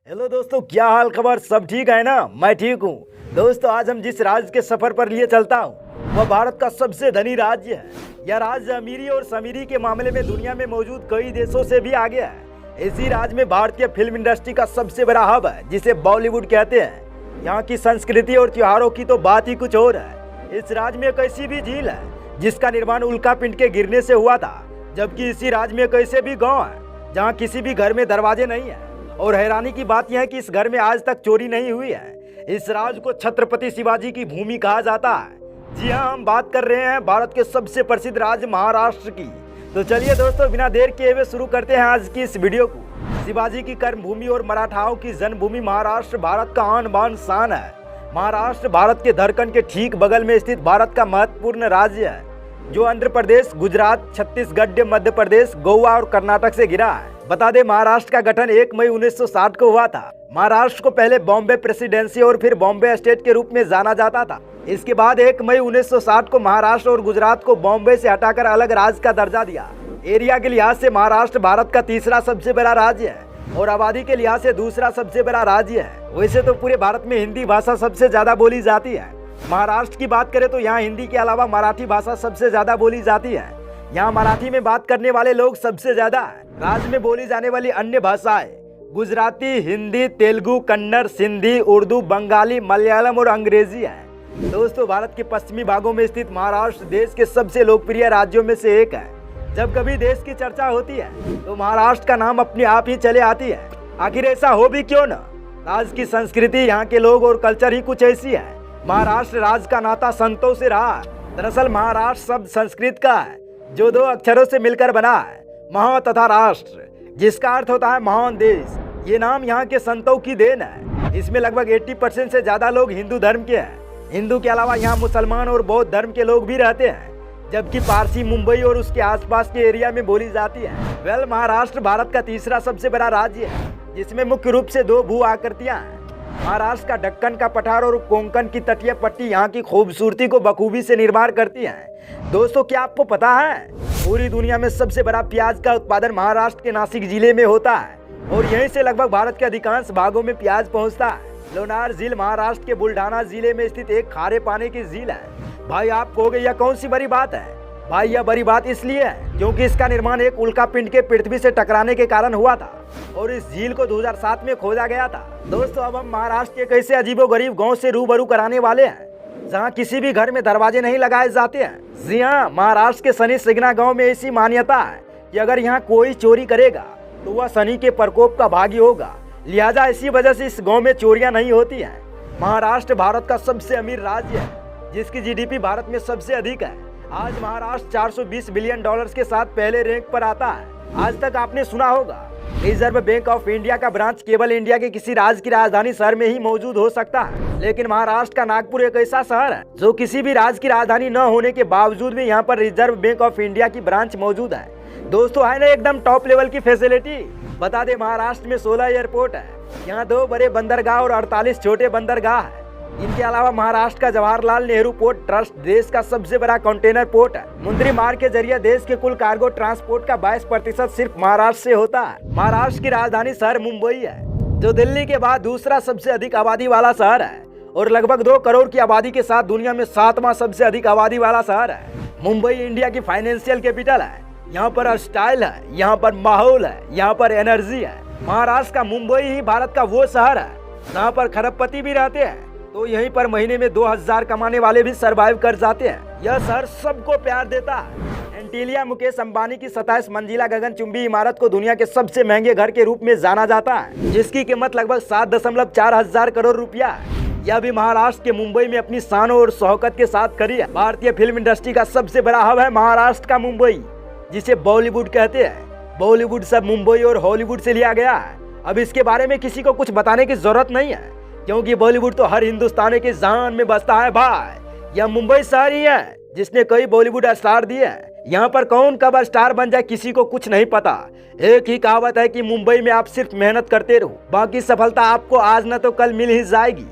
Hello दोस्तों, क्या हाल खबर? सब ठीक है ना? मैं ठीक हूँ। दोस्तों, आज हम जिस राज्य के सफर पर लिए चलता हूँ वह भारत का सबसे धनी राज्य है। यह राज्य अमीरी और समीरी के मामले में दुनिया में मौजूद कई देशों से भी आगे है। इसी राज्य में भारतीय फिल्म इंडस्ट्री का सबसे बड़ा हब है, जिसे बॉलीवुड कहते हैं। यहाँ की संस्कृति और त्योहारों की तो बात ही कुछ और है। इस राज्य में एक ऐसी भी झील है जिसका निर्माण उल्कापिंड के गिरने से हुआ था, जबकि इसी राज्य में एक ऐसे भी गाँव है जहाँ किसी भी घर में दरवाजे नहीं है। और हैरानी की बात यह है कि इस घर में आज तक चोरी नहीं हुई है। इस राज्य को छत्रपति शिवाजी की भूमि कहा जाता है। जी हाँ, हम बात कर रहे हैं भारत के सबसे प्रसिद्ध राज्य महाराष्ट्र की। तो चलिए दोस्तों, बिना देर किए हुए शुरू करते हैं आज की इस वीडियो को। शिवाजी की कर्मभूमि और मराठाओं की जन्मभूमि महाराष्ट्र भारत का आन बान शान है। महाराष्ट्र भारत के धड़कन के ठीक बगल में स्थित भारत का महत्वपूर्ण राज्य है, जो आंध्र प्रदेश, गुजरात, छत्तीसगढ़, मध्य प्रदेश, गोवा और कर्नाटक से घिरा है। बता दें, महाराष्ट्र का गठन 1 मई 1960 को हुआ था। महाराष्ट्र को पहले बॉम्बे प्रेसिडेंसी और फिर बॉम्बे स्टेट के रूप में जाना जाता था। इसके बाद 1 मई 1960 को महाराष्ट्र और गुजरात को बॉम्बे से हटाकर अलग राज्य का दर्जा दिया। एरिया के लिहाज से महाराष्ट्र भारत का तीसरा सबसे बड़ा राज्य है और आबादी के लिहाज से दूसरा सबसे बड़ा राज्य है। वैसे तो पूरे भारत में हिंदी भाषा सबसे ज्यादा बोली जाती है। महाराष्ट्र की बात करें तो यहाँ हिंदी के अलावा मराठी भाषा सबसे ज्यादा बोली जाती है। यहाँ मराठी में बात करने वाले लोग सबसे ज्यादा है। राज्य में बोली जाने वाली अन्य भाषाएं गुजराती, हिंदी, तेलुगु, कन्नड़, सिंधी, उर्दू, बंगाली, मलयालम और अंग्रेजी है। दोस्तों, भारत के पश्चिमी भागों में स्थित महाराष्ट्र देश के सबसे लोकप्रिय राज्यों में से एक है। जब कभी देश की चर्चा होती है तो महाराष्ट्र का नाम अपने आप ही चले आती है। आखिर ऐसा हो भी क्यों न? राज्य की संस्कृति, यहाँ के लोग और कल्चर ही कुछ ऐसी है। महाराष्ट्र राज्य का नाता संतों से रहा है। दरअसल महाराष्ट्र शब्द संस्कृत का है, जो 2 अक्षरों से मिलकर बना है, महा तथा राष्ट्र, जिसका अर्थ होता है महान देश। ये नाम यहाँ के संतों की देन है। इसमें लगभग 80% से ज्यादा लोग हिंदू धर्म के हैं। हिंदू के अलावा यहाँ मुसलमान और बौद्ध धर्म के लोग भी रहते हैं, जबकि पारसी मुंबई और उसके आसपास के एरिया में बोली जाती है। महाराष्ट्र भारत का तीसरा सबसे बड़ा राज्य है, जिसमें मुख्य रूप से 2 भू आकृतियां हैं। महाराष्ट्र का दक्कन का पठार और कोंकण की तटीय पट्टी यहाँ की खूबसूरती को बखूबी से निर्माण करती है। दोस्तों, क्या आपको पता है पूरी दुनिया में सबसे बड़ा प्याज का उत्पादन महाराष्ट्र के नासिक जिले में होता है और यहीं से लगभग भारत के अधिकांश भागों में प्याज पहुंचता है। लोनार झील महाराष्ट्र के बुल्ढाना जिले में स्थित एक खारे पानी की झील है। भाई, आप कहोगे यह कौन सी बड़ी बात है? भाई, यह बड़ी बात इसलिए है क्योंकि इसका निर्माण एक उल्कापिंड के पृथ्वी से टकराने के कारण हुआ था और इस झील को 2007 में खोजा गया था। दोस्तों, अब हम महाराष्ट्र के एक ऐसे अजीबोगरीब गांव से रूबरू कराने वाले हैं जहां किसी भी घर में दरवाजे नहीं लगाए जाते हैं। जी हाँ, महाराष्ट्र के शनि सिगना गांव में ऐसी मान्यता है कि अगर यहाँ कोई चोरी करेगा तो वह शनि के प्रकोप का भागी होगा। लिहाजा इसी वजह से इस गांव में चोरियां नहीं होती हैं। महाराष्ट्र भारत का सबसे अमीर राज्य है, जिसकी जीडीपी भारत में सबसे अधिक है। आज महाराष्ट्र 420 बिलियन डॉलर्स के साथ पहले रैंक पर आता है। आज तक आपने सुना होगा, रिजर्व बैंक ऑफ इंडिया का ब्रांच केवल इंडिया के किसी राज्य की राजधानी शहर में ही मौजूद हो सकता है, लेकिन महाराष्ट्र का नागपुर एक ऐसा शहर है जो किसी भी राज्य की राजधानी न होने के बावजूद भी यहाँ पर रिजर्व बैंक ऑफ इंडिया की ब्रांच मौजूद है। दोस्तों, है ना एकदम टॉप लेवल की फैसिलिटी। बता दें, महाराष्ट्र में 16 एयरपोर्ट है। यहाँ 2 बड़े बंदरगाह और 48 छोटे बंदरगाह है। इनके अलावा महाराष्ट्र का जवाहरलाल नेहरू पोर्ट ट्रस्ट देश का सबसे बड़ा कंटेनर पोर्ट है। मुंद्री मार्ग के जरिए देश के कुल कार्गो ट्रांसपोर्ट का 22% सिर्फ महाराष्ट्र से होता है। महाराष्ट्र की राजधानी शहर मुंबई है, जो दिल्ली के बाद दूसरा सबसे अधिक आबादी वाला शहर है और लगभग 2 करोड़ की आबादी के साथ दुनिया में 7वां सबसे अधिक आबादी वाला शहर है। मुंबई इंडिया की फाइनेंशियल कैपिटल है। यहाँ पर स्टाइल है, यहाँ पर माहौल है, यहाँ पर एनर्जी है। महाराष्ट्र का मुंबई ही भारत का वो शहर है जहाँ पर खरबपति भी रहते हैं, तो यहीं पर महीने में 2000 कमाने वाले भी सरवाइव कर जाते हैं। यह शहर सबको प्यार देता है। एंटीलिया मुकेश अंबानी की 27 मंजिला गगनचुंबी इमारत को दुनिया के सबसे महंगे घर के रूप में जाना जाता है, जिसकी कीमत लगभग 7.4 हजार करोड़ रुपया है। यह भी महाराष्ट्र के मुंबई में अपनी शान और शौकत के साथ खड़ी है। भारतीय फिल्म इंडस्ट्री का सबसे बड़ा हब है महाराष्ट्र का मुंबई, जिसे बॉलीवुड कहते हैं। बॉलीवुड सब मुंबई और हॉलीवुड से लिया गया है। अब इसके बारे में किसी को कुछ बताने की जरूरत नहीं है, क्योंकि बॉलीवुड तो हर हिंदुस्तानी के जान में बसता है। भाई, यह मुंबई शहर ही है जिसने कई बॉलीवुड स्टार दिए हैं। यहाँ पर कौन कब स्टार बन जाए किसी को कुछ नहीं पता। एक ही कहावत है कि मुंबई में आप सिर्फ मेहनत करते रहो, बाकी सफलता आपको आज न तो कल मिल ही जाएगी।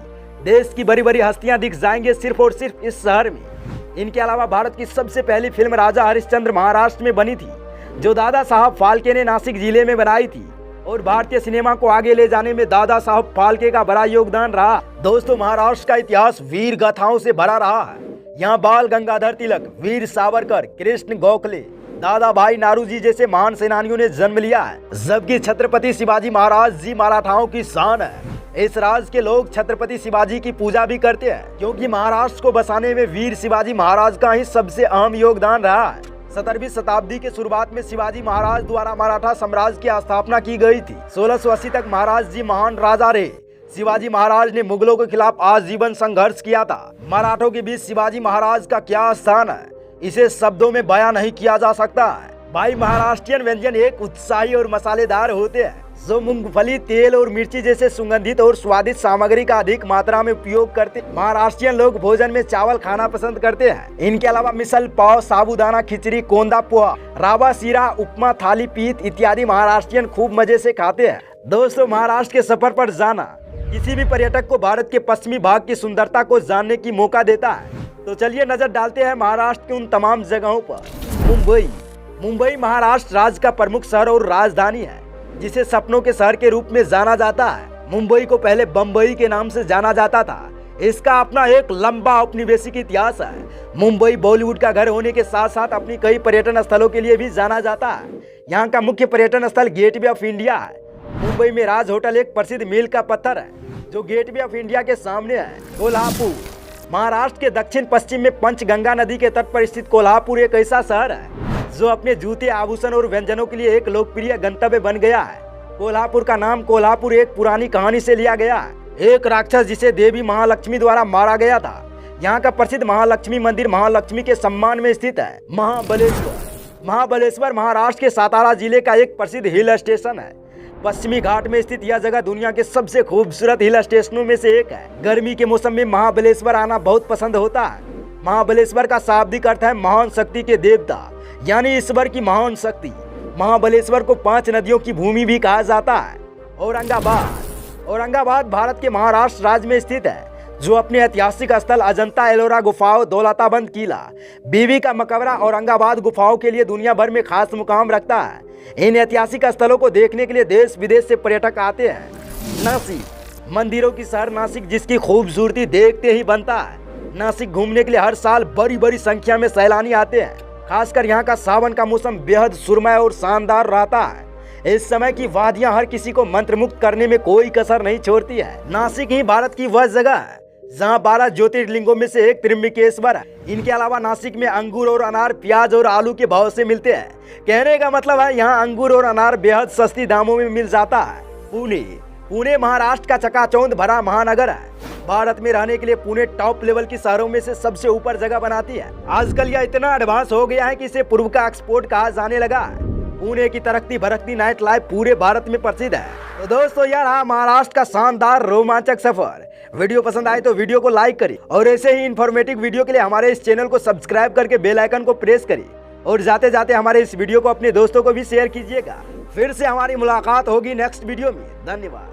देश की बड़ी बड़ी हस्तियां दिख जाएंगे सिर्फ और सिर्फ इस शहर में। इनके अलावा भारत की सबसे पहली फिल्म राजा हरिश्चंद्र महाराष्ट्र में बनी थी, जो दादा साहब फाल्के ने नासिक जिले में बनाई थी। और भारतीय सिनेमा को आगे ले जाने में दादा साहब फाल्के का बड़ा योगदान रहा। दोस्तों, महाराष्ट्र का इतिहास वीर गाथाओं से भरा रहा है। यहाँ बाल गंगाधर तिलक, वीर सावरकर, कृष्ण गोखले, दादा भाई नारोजी जैसे महान सेनानियों ने जन्म लिया है, जबकि छत्रपति शिवाजी महाराज जी मराठाओं की शान है। इस राज्य के लोग छत्रपति शिवाजी की पूजा भी करते हैं, क्योंकि महाराष्ट्र को बसाने में वीर शिवाजी महाराज का ही सबसे अहम योगदान रहा है। 17वीं शताब्दी के शुरुआत में शिवाजी महाराज द्वारा मराठा साम्राज्य की स्थापना की गई थी। 1680 तक महाराज जी महान राजा रहे। शिवाजी महाराज ने मुगलों के खिलाफ आजीवन संघर्ष किया था। मराठों के बीच शिवाजी महाराज का क्या स्थान है, इसे शब्दों में बयां नहीं किया जा सकता है। भाई, महाराष्ट्रियन व्यंजन एक उत्साही और मसालेदार होते हैं, जो मूंगफली, तेल और मिर्ची जैसे सुगंधित और स्वादिष्ट सामग्री का अधिक मात्रा में उपयोग करते हैं। महाराष्ट्रियन लोग भोजन में चावल खाना पसंद करते हैं। इनके अलावा मिसल पाव, साबूदाना खिचड़ी, कोंदा पोहा, रावा सीरा, उपमा, थाली पीठ इत्यादि महाराष्ट्रियन खूब मजे से खाते हैं। दोस्तों, महाराष्ट्र के सफर पर जाना किसी भी पर्यटक को भारत के पश्चिमी भाग की सुंदरता को जानने की मौका देता है। तो चलिए नजर डालते हैं महाराष्ट्र के उन तमाम जगहों पर। मुंबई महाराष्ट्र राज्य का प्रमुख शहर और राजधानी है, जिसे सपनों के शहर के रूप में जाना जाता है। मुंबई को पहले बम्बई के नाम से जाना जाता था। इसका अपना एक लंबा औपनिवेशिक इतिहास है। मुंबई बॉलीवुड का घर होने के साथ साथ अपनी कई पर्यटन स्थलों के लिए भी जाना जाता है। यहाँ का मुख्य पर्यटन स्थल गेटवे ऑफ इंडिया है। मुंबई में राज होटल एक प्रसिद्ध मील का पत्थर है, जो गेटवे ऑफ इंडिया के सामने है। कोल्हापुर महाराष्ट्र के दक्षिण पश्चिम में पंचगंगा नदी के तट पर स्थित कोल्हापुर एक ऐसा शहर है जो अपने जूते, आभूषण और व्यंजनों के लिए एक लोकप्रिय गंतव्य बन गया है। कोल्हापुर का नाम कोल्हापुर एक पुरानी कहानी से लिया गया है। एक राक्षस जिसे देवी महालक्ष्मी द्वारा मारा गया था। यहाँ का प्रसिद्ध महालक्ष्मी मंदिर महालक्ष्मी के सम्मान में स्थित है। महाबलेश्वर महाराष्ट्र के सातारा जिले का एक प्रसिद्ध हिल स्टेशन है। पश्चिमी घाट में स्थित यह जगह दुनिया के सबसे खूबसूरत हिल स्टेशनों में से एक है। गर्मी के मौसम में महाबलेश्वर आना बहुत पसंद होता है। महाबलेश्वर का शाब्दिक अर्थ है महान शक्ति के देवता, यानी ईश्वर की महान शक्ति। महाबलेश्वर को 5 नदियों की भूमि भी कहा जाता है। औरंगाबाद भारत के महाराष्ट्र राज्य में स्थित है, जो अपने ऐतिहासिक स्थल अजंता एलोरा गुफाओं, दौलताबंद किला, बीवी का मकबरा औरंगाबाद गुफाओं के लिए दुनिया भर में खास मुकाम रखता है। इन ऐतिहासिक स्थलों को देखने के लिए देश विदेश से पर्यटक आते हैं। नासिक मंदिरों की शहर नासिक, जिसकी खूबसूरती देखते ही बनता है। नासिक घूमने के लिए हर साल बड़ी बड़ी संख्या में सैलानी आते हैं। खासकर यहाँ का सावन का मौसम बेहद सुरमय और शानदार रहता है। इस समय की वादियां हर किसी को मंत्रमुग्ध करने में कोई कसर नहीं छोड़ती है। नासिक ही भारत की वह जगह है जहाँ 12 ज्योतिर्लिंगों में से एक त्र्यंबकेश्वर है। इनके अलावा नासिक में अंगूर और अनार प्याज और आलू के भाव से मिलते हैं। कहने का मतलब है यहाँ अंगूर और अनार बेहद सस्ती दामों में मिल जाता है। पुणे महाराष्ट्र का चकाचौंध भरा महानगर है। भारत में रहने के लिए पुणे टॉप लेवल की शहरों में से सबसे ऊपर जगह बनाती है। आजकल यह इतना एडवांस हो गया है कि इसे पूर्व का एक्सपोर्ट कहा जाने लगा है। पुणे की तरक्ती भरकती नाइट लाइफ पूरे भारत में प्रसिद्ध है। तो दोस्तों, यह रहा महाराष्ट्र का शानदार रोमांचक सफर। वीडियो पसंद आए तो वीडियो को लाइक करिए और ऐसे ही इन्फॉर्मेटिव वीडियो के लिए हमारे इस चैनल को सब्सक्राइब करके बेल आइकन को प्रेस करिए और जाते जाते हमारे इस वीडियो को अपने दोस्तों को भी शेयर कीजिएगा। फिर से हमारी मुलाकात होगी नेक्स्ट वीडियो में। धन्यवाद।